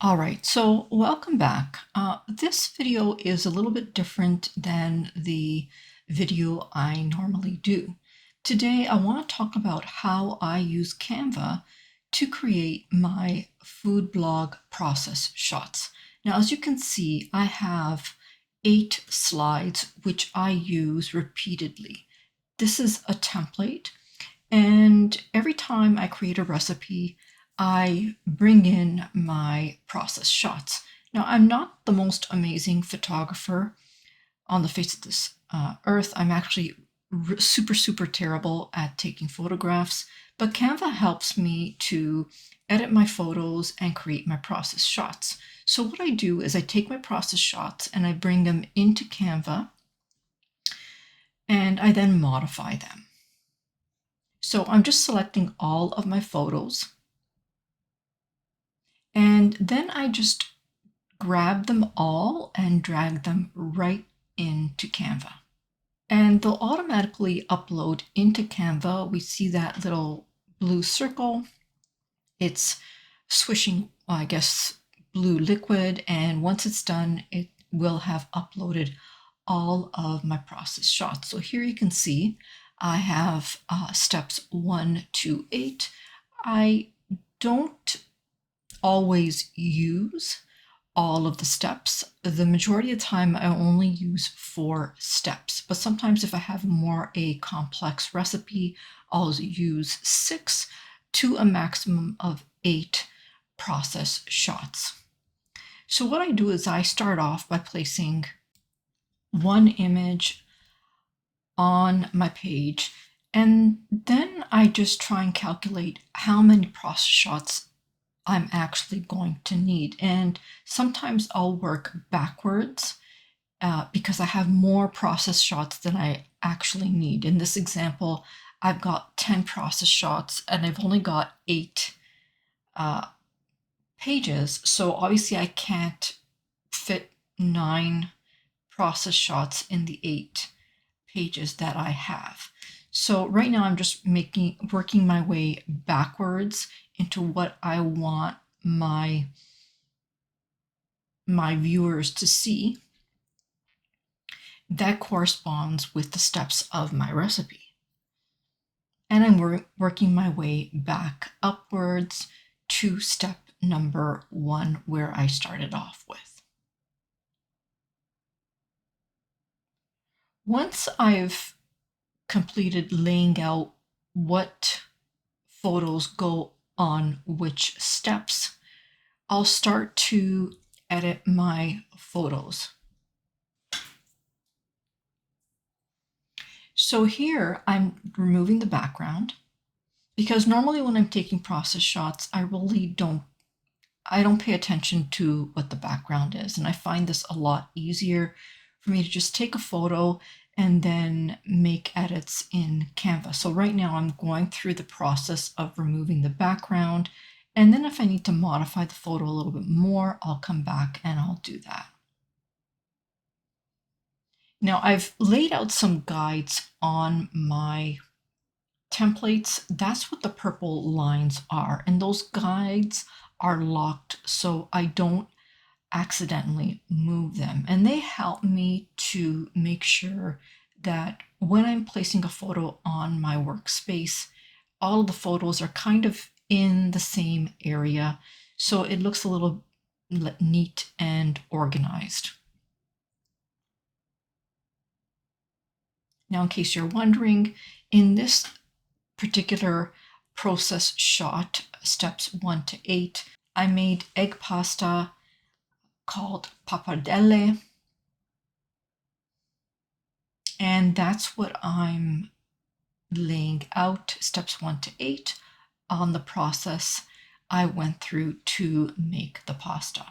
All right, so welcome back. This video is a little bit different than the video I normally do. Today, I want to talk about how I use Canva to create my food blog process shots. Now, as you can see, I have 8 slides which I use repeatedly. This is a template, and every time I create a recipe, I bring in my process shots. Now, I'm not the most amazing photographer on the face of this earth. I'm actually super terrible at taking photographs, but Canva helps me to edit my photos and create my process shots. So what I do is I take my process shots and I bring them into Canva, and I then modify them. So I'm just selecting all of my photos, and then I just grab them all and drag them right into Canva. And they'll automatically upload into Canva. We see that little blue circle. It's swishing, I guess, blue liquid. And once it's done, it will have uploaded all of my process shots. So here you can see I have steps 1 to 8. I don't always use all of the steps. The majority of the time, I only use 4 steps, but sometimes if I have more a complex recipe, I'll use 6 to a maximum of 8 process shots. So what I do is I start off by placing one image on my page, and then I just try and calculate how many process shots I'm actually going to need. And sometimes I'll work backwards because I have more process shots than I actually need. In this example, I've got 10 process shots and I've only got 8 pages. So obviously I can't fit 9 process shots in the 8 pages that I have. So right now I'm just working my way backwards into what I want my viewers to see that corresponds with the steps of my recipe. And I'm working my way back upwards to step number 1 where I started off with. Once I've completed laying out what photos go on which steps, I'll start to edit my photos. So here I'm removing the background because normally when I'm taking process shots, I don't pay attention to what the background is. And I find this a lot easier for me to just take a photo and then make edits in Canva. So right now I'm going through the process of removing the background. And then if I need to modify the photo a little bit more, I'll come back and I'll do that. Now I've laid out some guides on my templates. That's what the purple lines are. And those guides are locked so I don't accidentally move them. And they help me to make sure that when I'm placing a photo on my workspace, all of the photos are kind of in the same area. So it looks a little neat and organized. Now, in case you're wondering, in this particular process shot, steps 1 to 8, I made egg pasta called pappardelle, and that's what I'm laying out, steps 1 to 8, on the process I went through to make the pasta.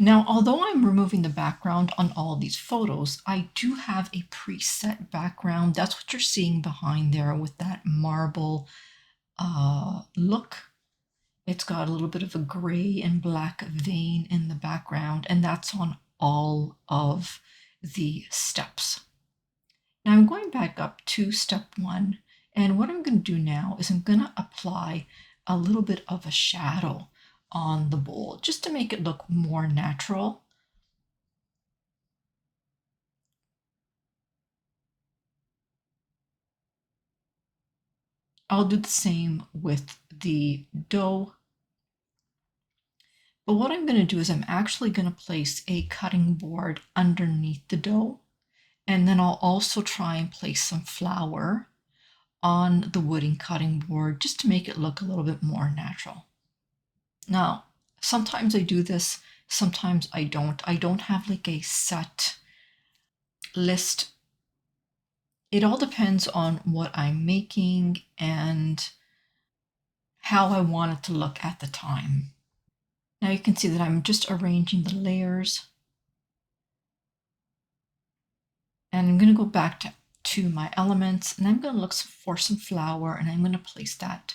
Now, although I'm removing the background on all these photos, I do have a preset background. That's what you're seeing behind there with that marble look. It's got a little bit of a gray and black vein in the background, and that's on all of the steps. Now I'm going back up to step 1, and what I'm going to do now is I'm going to apply a little bit of a shadow on the bowl just to make it look more natural. I'll do the same with the dough. But what I'm going to do is I'm actually going to place a cutting board underneath the dough. And then I'll also try and place some flour on the wooden cutting board just to make it look a little bit more natural. Now, sometimes I do this, sometimes I don't. I don't have like a set list. It all depends on what I'm making and how I want it to look at the time. Now you can see that I'm just arranging the layers. And I'm going to go back to my elements, and I'm going to look for some flour, and I'm going to place that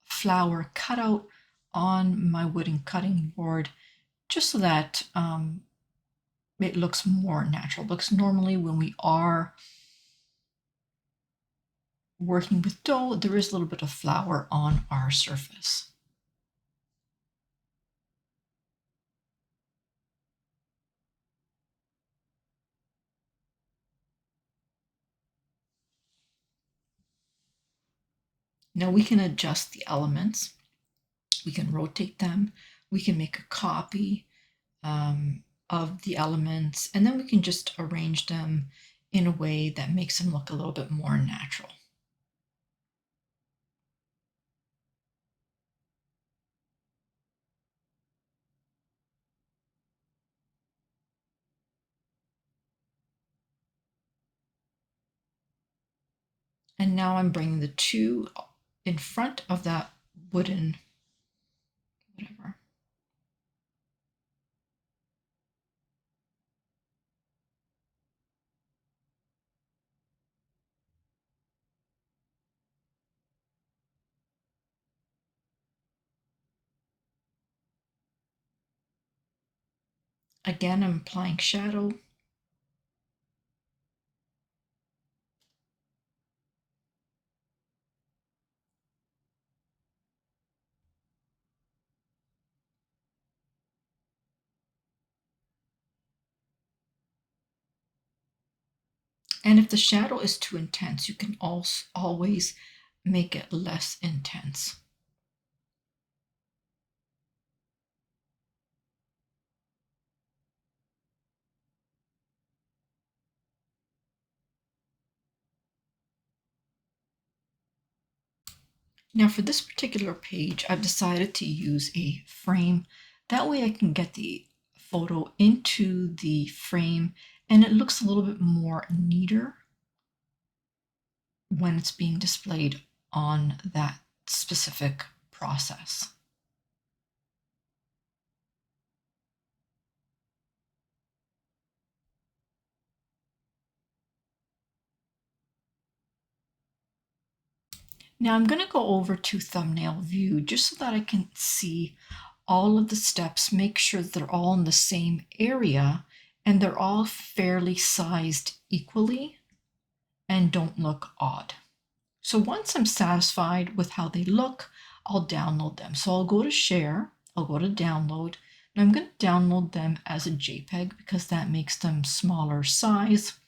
flour cutout on my wooden cutting board just so that it looks more natural, because normally when we are working with dough, there is a little bit of flour on our surface. Now we can adjust the elements, we can rotate them, we can make a copy of the elements, and then we can just arrange them in a way that makes them look a little bit more natural. And now I'm bringing the two in front of that wooden whatever. Again, I'm applying shadow. And if the shadow is too intense, you can also always make it less intense. Now for this particular page, I've decided to use a frame. That way I can get the photo into the frame and it looks a little bit more neater when it's being displayed on that specific process. Now I'm going to go over to thumbnail view just so that I can see all of the steps, make sure that they're all in the same area and they're all fairly sized equally and don't look odd. So once I'm satisfied with how they look, I'll download them. So I'll go to share, I'll go to download, and I'm going to download them as a JPEG because that makes them smaller size.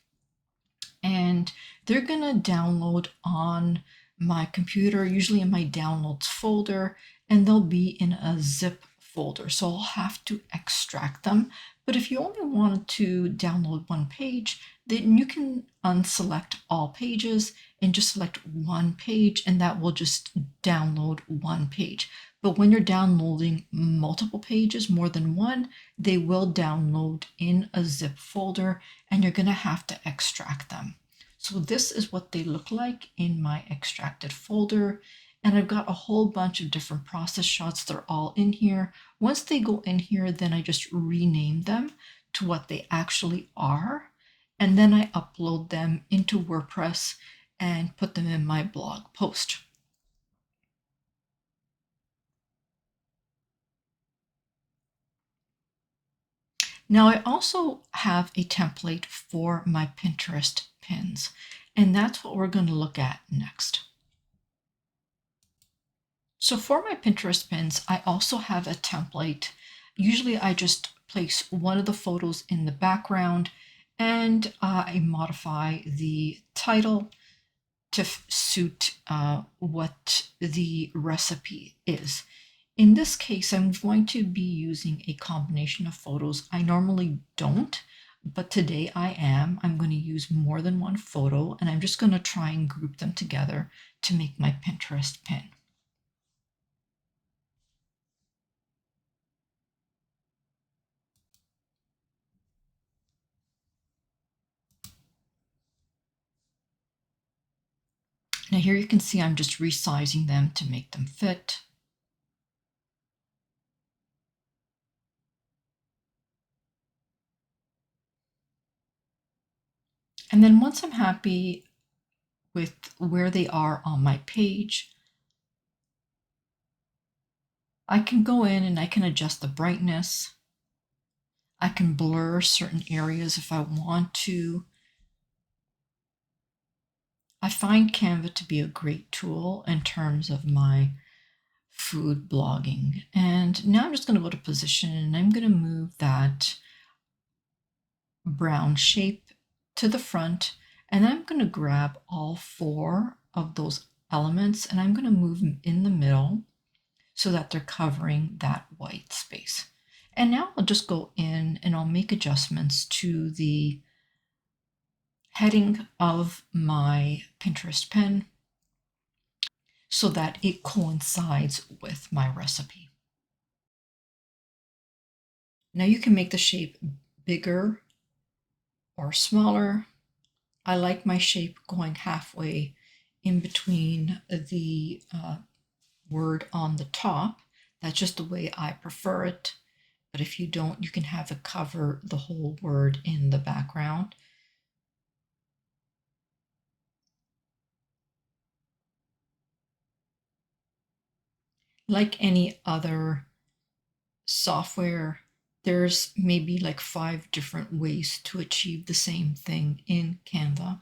And they're going to download on my computer, usually in my downloads folder, and they'll be in a zip folder. So I'll have to extract them. But if you only wanted to download one page, then you can unselect all pages and just select one page, and that will just download one page. But when you're downloading multiple pages, more than one, they will download in a zip folder and you're going to have to extract them. So this is what they look like in my extracted folder. And I've got a whole bunch of different process shots. They're all in here. Once they go in here, then I just rename them to what they actually are. And then I upload them into WordPress and put them in my blog post. Now I also have a template for my Pinterest pins, and that's what we're going to look at next. So for my Pinterest pins, I also have a template. Usually I just place one of the photos in the background and I modify the title to suit what the recipe is. In this case, I'm going to be using a combination of photos. I normally don't, but today I am. I'm going to use more than one photo, and I'm just going to try and group them together to make my Pinterest pin. Now here you can see I'm just resizing them to make them fit. And then once I'm happy with where they are on my page, I can go in and I can adjust the brightness. I can blur certain areas if I want to. I find Canva to be a great tool in terms of my food blogging. And now I'm just going to go to position and I'm going to move that brown shape to the front, and I'm going to grab all four of those elements and I'm going to move them in the middle so that they're covering that white space. And now I'll just go in and I'll make adjustments to the heading of my Pinterest pin so that it coincides with my recipe. Now you can make the shape bigger or smaller. I like my shape going halfway in between the word on the top. That's just the way I prefer it. But if you don't, you can have it cover the whole word in the background. Like any other software, there's maybe like 5 different ways to achieve the same thing in Canva.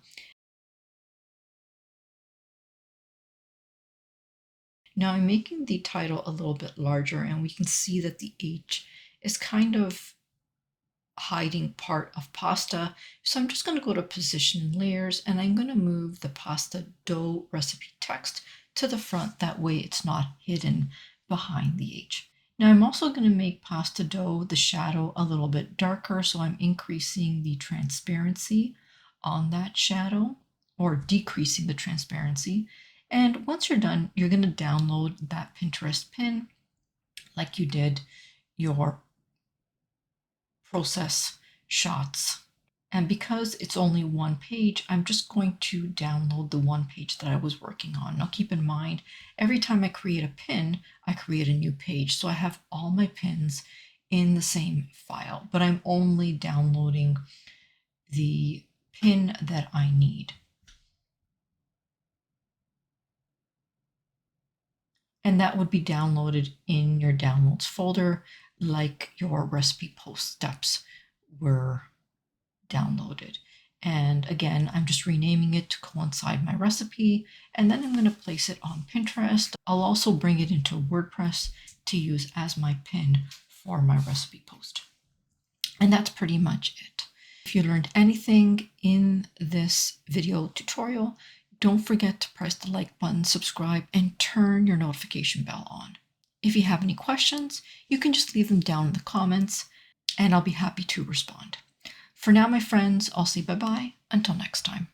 Now I'm making the title a little bit larger and we can see that the H is kind of hiding part of pasta. So I'm just going to go to position layers and I'm going to move the pasta dough recipe text to the front. That way it's not hidden behind the H. Now I'm also going to make pasta dough, the shadow, a little bit darker. So I'm increasing the transparency on that shadow or decreasing the transparency. And once you're done, you're going to download that Pinterest pin like you did your process shots. And because it's only one page, I'm just going to download the one page that I was working on. Now keep in mind, every time I create a pin, I create a new page. So I have all my pins in the same file, but I'm only downloading the pin that I need. And that would be downloaded in your downloads folder, like your recipe post steps were downloaded. And again, I'm just renaming it to coincide my recipe, and then I'm going to place it on Pinterest. I'll also bring it into WordPress to use as my pin for my recipe post. And that's pretty much it. If you learned anything in this video tutorial, don't forget to press the like button, subscribe, and turn your notification bell on. If you have any questions, you can just leave them down in the comments, and I'll be happy to respond. For now, my friends, I'll say bye-bye until next time.